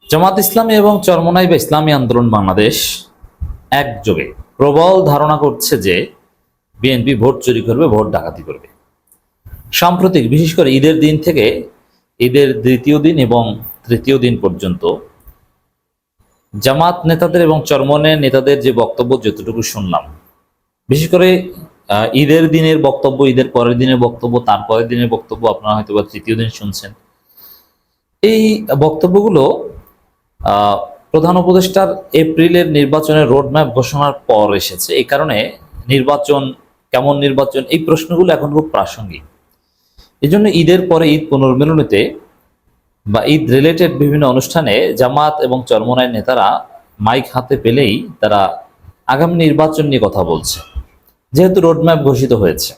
জামাত ইসলামী এবং চরমোনাই বা ইসলামী আন্দোলন বাংলাদেশ একযোগে প্রবল ধারণা করছে যে বিএনপি ভোট চুরি করবে, ভোট ডাকাতি করবে। সাম্প্রতিক বিশেষ করে ঈদের দিন থেকে ঈদের দ্বিতীয় দিন এবং তৃতীয় দিন পর্যন্ত জামাত নেতাদের এবং চরমোনাই নেতাদের যে বক্তব্য যতটুকু শুনলাম, বিশেষ করে ঈদের দিনের বক্তব্য, ঈদের পরের দিনের বক্তব্য, তারপরের দিনের বক্তব্য, আপনারা হয়তো বা তৃতীয় দিন শুনছেন, এই বক্তব্যগুলো প্রধান উপদেষ্টার এপ্রিলের নির্বাচনের রোডম্যাপ ঘোষণার পর এসেছে। এই কারণে নির্বাচন, কেমন নির্বাচন, এই প্রশ্নগুলো এখন খুব প্রাসঙ্গিক। এই জন্য ঈদের পরে ঈদ পুনর্মিলনীতে বা ঈদ রিলেটেড বিভিন্ন অনুষ্ঠানে জামাত এবং চরমোনাই নেতারা মাইক হাতে পেলেই তারা আগামী নির্বাচন নিয়ে কথা বলছে, যেহেতু রোডম্যাপ ঘোষিত হয়েছে।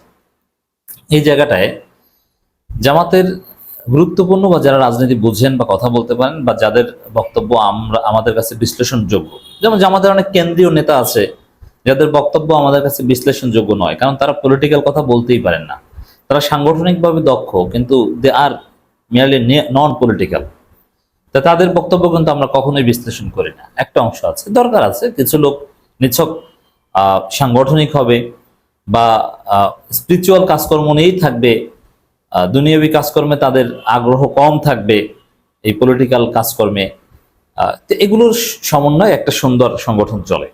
এই জায়গাটায় জামাতের গুরুত্বপূর্ণ বা যারা রাজনীতি বুঝেন বা কথা বলতে পারেন বা যাদের বক্তব্য আমাদের কাছে বিশ্লেষণযোগ্য, যেমন জামাতের অনেক কেন্দ্রীয় নেতা আছে যাদের বক্তব্য আমাদের কাছে বিশ্লেষণযোগ্য নয়, কারণ তারা পলিটিক্যাল কথা বলতেই পারেন না। তারা সাংগঠনিকভাবে দক্ষ, কিন্তু দে আর মেয়ারলি নন পলিটিক্যাল। তা তাদের বক্তব্য কিন্তু আমরা কখনোই বিশ্লেষণ করি না। একটা অংশ আছে, দরকার আছে, কিছু লোক নিছক সাংগঠনিক হবে বা স্পিরিচুয়াল কাজকর্ম নিয়েই থাকবে, দুনিয়াবী কাজকর্মে তাদের আগ্রহ কম থাকবে, এই পলিটিক্যাল কাজকর্মে। তো এগুলোর সমন্বয়ে একটা সুন্দর সংগঠন চলে,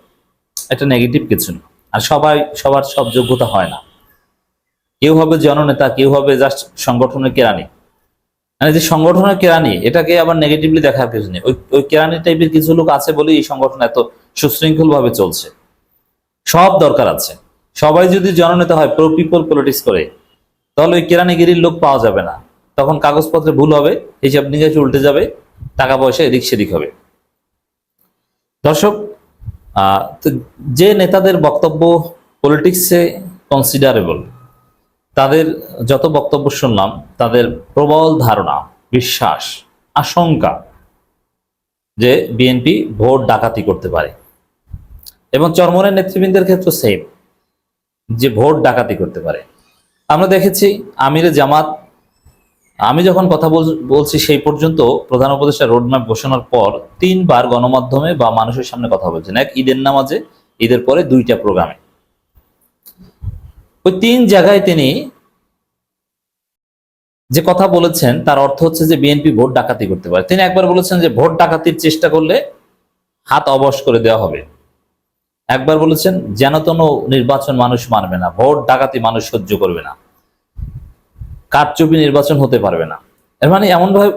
এটা নেগেটিভ কিছু না। আর সবার সব যোগ্যতা হয় না। কেউ হবে জননেতা, কেউ হবে জাস্ট সংগঠনের কেরানি। মানে যে সংগঠনের কেরানি, এটাকে আবার নেগেটিভলি দেখার কিছু নেই। ওই কেরানি টাইপের কিছু লোক আছে বলে এই সংগঠন এত সুশৃঙ্খল ভাবে চলছে। সব দরকার আছে। সবাই যদি জননেতা হয়, প্রো পিপল পলিটিক্স করে, তাহলে ওই কেরানিগিরির লোক পাওয়া যাবে না। তখন কাগজপত্রে ভুল হবে, হিসাব নিকাশ উল্টে যাবে, টাকা পয়সা এদিক সেদিক হবে। দর্শক, তো যে নেতাদের বক্তব্য পলিটিক্সে কনসিডারেবল, তাদের যত বক্তব্য শুনলাম, তাদের প্রবল ধারণা, বিশ্বাস, আশঙ্কা যে বিএনপি ভোট ডাকাতি করতে পারে। এবং চরমোনাই নেতৃবৃন্দের ক্ষেত্রে সেম, যে ভোট ডাকাতি করতে পারে। আমরা দেখেছি আমিরে জামাত, আমি যখন কথা বলছি সেই পর্যন্ত প্রধান উপদেষ্টা রোডম্যাপ ঘোষণার পর 3বার গণমাধ্যমে বা মানুষের সামনে কথা বলছেন। এক ঈদের নামাজে, ঈদের পরে 2টা প্রোগ্রামে। ওই 3 জায়গায় তিনি যে কথা বলেছেন তার অর্থ হচ্ছে যে বিএনপি ভোট ডাকাতি করতে পারে। তিনি একবার বলেছেন যে ভোট ডাকাতির চেষ্টা করলে হাত অবশ করে দেওয়া হবে। একবার বলেছেন যেন তেন নির্বাচন মানুষ মানবে না, ভোট ডাকাতি মানুষ সহ্য করবে না, কারচুপি নির্বাচন হতে পারবে না। এর মানে এমন ভাবে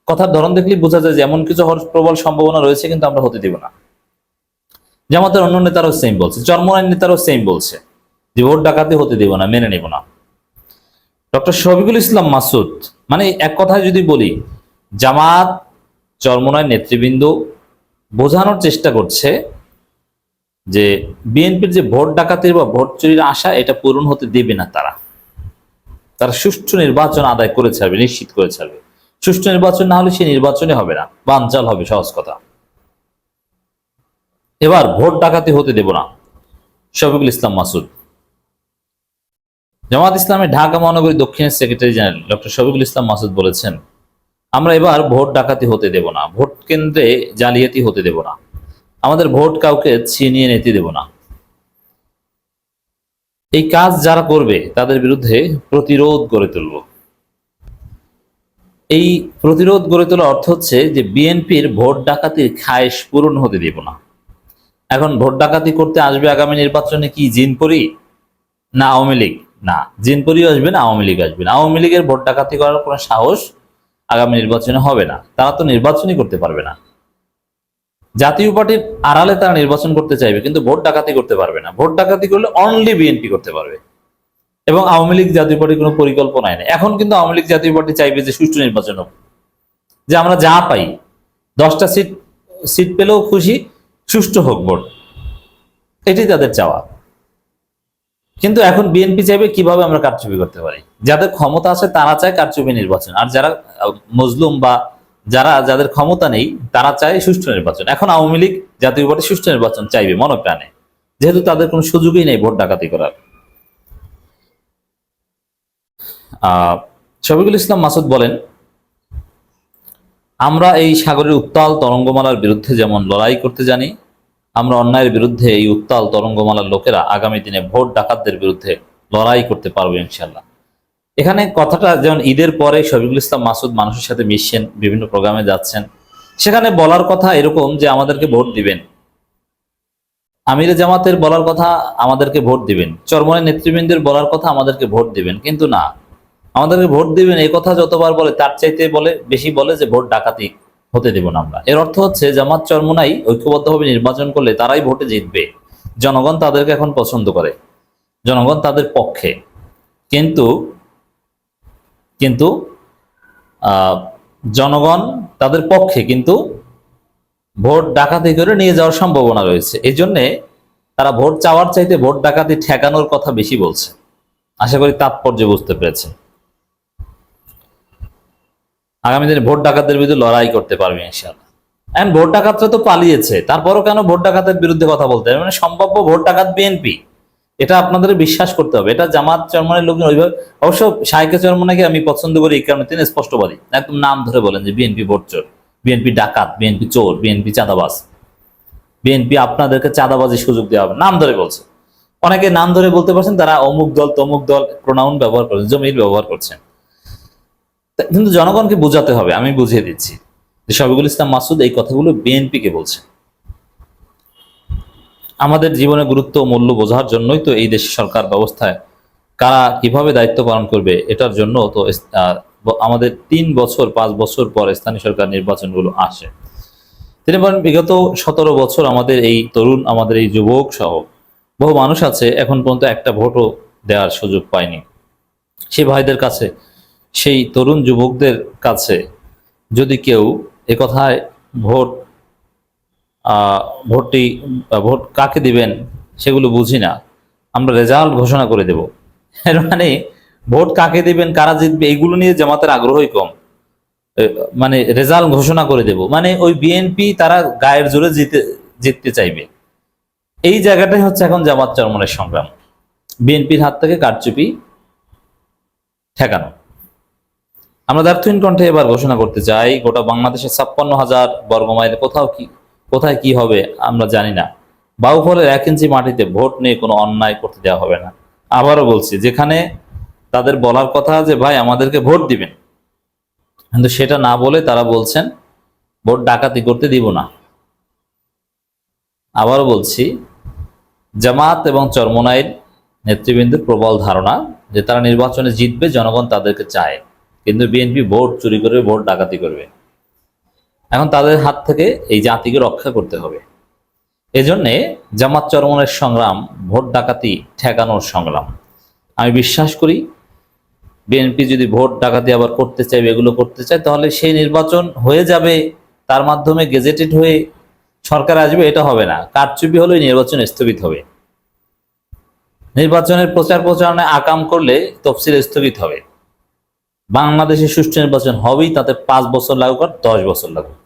কথার ধরন দেখলেই বোঝা যায় যে এমন কিছু হওয়ার প্রবল সম্ভাবনা রয়েছে, কিন্তু আমরা হতে দিব না। জামাতের অন্য নেতারাও সেম বলছে, চরমোনাই নেতারাও সেম বলছে যে ভোট ডাকাতি হতে দিব না, মেনে নেব না। ডক্টর শফিকুল ইসলাম মাসুদ, মানে এক কথায় যদি বলি, জামাত চরমোনাই নেতৃবৃন্দ বোঝানোর চেষ্টা করছে যে বিএনপির যে ভোট ডাকাতির বা ভোট চুরির আশা, এটা পূরণ হতে দেবে না। তারা সুষ্ঠু নির্বাচন আদায় করে ছাড়বে, নিশ্চিত করে ছাড়বে। সুষ্ঠু নির্বাচন না হলে সেই নির্বাচনে হবে না, বানচাল হবে, সহজ কথা। এবার ভোট ডাকাতি হতে দেব না, শফিকুল ইসলাম মাসুদ। জামাত ইসলামের ঢাকা মহানগরী দক্ষিণের secretary general doctor Shafiqul Islam Masud বলেছেন, আমরা এবার ভোট ডাকাতি হতে দেব না, ভোট কেন্দ্রে জালিয়াতি হতে দেব না, আমাদের ভোট কাউকে ছিনিয়ে নিতে দেব না। এই কাজ যারা করবে তাদের বিরুদ্ধে প্রতিরোধ গড়ে তুলব। এই প্রতিরোধ গড়ে তোলার অর্থ হচ্ছে যে বিএনপির ভোট ডাকাতির খায়েশ পূরণ হতে দেব না। এখন ভোট ডাকাতি করতে আসবে আগামী নির্বাচনে কি জিনপরি না আওয়ামী লীগ? না, জিনপরিও আসবে না, আওয়ামী লীগ আসবে না। আওয়ামী লীগের ভোট ডাকাতি করার কোনো সাহস আগামী নির্বাচনে হবে না, তারা তো নির্বাচনই করতে পারবে না। জাতীয় পার্টির আড়ালে তারা নির্বাচন করতে চাইবে, কিন্তু ভোট ডাকাতি করতে পারবে না। ভোট ডাকাতি করলে অনলি বিএনপি করতে পারবে, এবং আওয়ামী লীগ জাতীয় পার্টির কোনো পরিকল্পনাই নেই। এখন কিন্তু আওয়ামী লীগ জাতীয় পার্টি চাইবে যে সুষ্ঠু নির্বাচন হোক, যে আমরা যা পাই 10টা সিট পেলেও খুশি, সুষ্ঠু হোক ভোট, এটাই তাদের চাওয়া। কিন্তু এখন বিএনপি চাইবে কিভাবে আমরা কারচুপি করতে পারি। যাদের ক্ষমতা আছে তারা চায় কারচুপি নির্বাচন, আর যারা মজলুম বা যাদের ক্ষমতা নেই তারা চায় সুষ্ঠু নির্বাচন। এখন আওয়ামী লীগ জাতীয় পার্টি সুষ্ঠু নির্বাচন চাইবে মনপ্রাণে, যেহেতু তাদের কোনো সুযোগই নেই ভোট ডাকাতি করার। শফিকুল ইসলাম মাসুদ বলেন, আমরা এই সাগরের উত্তাল তরঙ্গমালার বিরুদ্ধে যেমন লড়াই করতে জানি, আমরা অন্যায়ের বিরুদ্ধে এই উত্তাল তরঙ্গমালার লোকেরা আগামী দিনে ভোট ডাকাতদের বিরুদ্ধে লড়াই করতে পারবো ইনশাল্লাহ। এখানে কথাটা যেমন ঈদের পরে শফিকুল ইসলাম মাসুদ মানুষের সাথে মিশছেন, বিভিন্ন প্রোগ্রামে যাচ্ছেন, সেখানে বলার কথা এরকম যে আমাদেরকে ভোট দিবেন, আমিরে জামাতের বলার কথা আমাদেরকে ভোট দিবেন, চরমনের নেতৃবৃন্দের বলার কথা আমাদেরকে ভোট দিবেন, কিন্তু না, আমাদেরকে ভোট দিবেন এই কথা যতবার বলে তার চাইতে বেশি বলে যে ভোট ডাকাতি হতে দেব না আমরা। এর অর্থ হচ্ছে জামাত চরমোনাই ঐক্যবদ্ধভাবে নির্বাচন করলে তারাই ভোটে জিতবে, জনগণ তাদেরকে এখন পছন্দ করে, জনগণ তাদের পক্ষে। কিন্তু কিন্তু জনগণ তাদের পক্ষে, কিন্তু ভোট ডাকাতি করে নিয়ে যাওয়ার সম্ভাবনা রয়েছে। এই জন্যে তারা ভোট চাওয়ার চাইতে ভোট ডাকাতি ঠেকানোর কথা বেশি বলছে। আশা করি তাৎপর্য বুঝতে পেরেছে। আগামী দিনে ভোট ডাকাতদের বিরুদ্ধে লড়াই করতে পারবে ইনশাআল্লাহ। এখন ভোট ডাকাতরা তো পালিয়েছে, তারপরও কেন ভোট ডাকাতের বিরুদ্ধে কথা বলতে হবে? মানে সম্ভাব্য ভোট ডাকাত বিএনপি, এটা আপনাদের বিশ্বাস করতে হবে। এটা জামাত চরমনের লোকজন ওইভাবে, অবশ্য শাইকে চরমনাকে আমি পছন্দ করি এই কারণে তিনি স্পষ্টবাদী, একদম নাম ধরে বলেন যে বিএনপি ভোট চোর, বিএনপি ডাকাত, বিএনপি চোর, বিএনপি চাঁদাবাজ, বিএনপি আপনাদেরকে চাঁদাবাজির সুযোগ দেওয়া হবে, নাম ধরে বলছে। অনেকে নাম ধরে বলতে পারছেন, তারা অমুক দল তমুক দল প্রোনাউন ব্যবহার করছেন, জমির ব্যবহার করছেন। কিন্তু জনগণকে বোঝাতে হবে, আমি বুঝিয়ে দিচ্ছি যে শফিকুল ইসলাম মাসুদ এই কথাগুলো বিএনপিকে বলছে। আমাদের জীবনের গুরুত্ব ও মূল্য বোঝার জন্যই তো এই দেশের সরকার ব্যবস্থায় কারা কিভাবে দায়িত্ব পালন করবে এটার জন্য তো আমাদের 3 বছর 5 বছর পর স্থানীয় সরকার নির্বাচনগুলো আসে। তিনি বলেন বিগত 17 বছর আমাদের এই তরুণ, আমাদের এই যুবক সহ বহু মানুষ আছে এখন পর্যন্ত একটা ভোটও দেওয়ার সুযোগ পায়নি। সেই ভাইদের কাছে, সেই তরুণ যুবকদের কাছে যদি কেউ একথায় ভোট কাকে দিবেন সেগুলো বুঝি না, আমরা রেজাল্ট ঘোষণা করে দেব, এর মানে ভোট কাকে দিবেন, কারা জিতবে এগুলো নিয়ে জামাতের আগ্রহই কম। মানে রেজাল্ট ঘোষণা করে দেব মানে ওই বিএনপি তারা গায়ের জোরে জিততে চাইবে। এই জায়গাটাই হচ্ছে এখন জামাত চরমনের সংগ্রাম, বিএনপির হাত থেকে কারচুপি ঠেকানো। আমরা দ্ব্যর্থহীন কণ্ঠে এবার ঘোষণা করতে চাই, গোটা বাংলাদেশের 56,000 বর্গমাইলে কোথায় কি হবে আমরা জানি না, বাউফলের 1 ইঞ্চি মাটিতে ভোট নিয়ে কোনো অন্যায় করতে দেওয়া হবে না। আবারও বলছি, যেখানে তাদের বলার কথা যে ভাই আমাদেরকে ভোট দিবেন, কিন্তু সেটা না বলে তারা বলছেন ভোট ডাকাতি করতে দিব না। আবারও বলছি, জামাত এবং চরমোনাইর নেতৃবৃন্দের প্রবল ধারণা যে তারা নির্বাচনে জিতবে, জনগণ তাদেরকে চায়, কিন্তু বিএনপি ভোট চুরি করবে, ভোট ডাকাতি করবে। এখন তাদের হাত থেকে এই জাতিকে রক্ষা করতে হবে। এজন্যে জামাত চরমনের সংগ্রাম ভোট ডাকাতি ঠেকানোর সংগ্রাম। আমি বিশ্বাস করি বিএনপি যদি ভোট ডাকাতি আবার করতে চায়, এগুলো করতে চায়, তাহলে সেই নির্বাচন হয়ে যাবে, তার মাধ্যমে গেজেটেড হয়ে সরকার আসবে, এটা হবে না। কারচুপি হলে নির্বাচন স্থগিত হবে, নির্বাচনের প্রচার প্রচারণায় আকাম করলে তফসিল স্থগিত হবে। বাংলাদেশে সুষ্ঠু নির্বাচন হবেই, তাতে 5 বছর লাগুক আর 10 বছর লাগুক।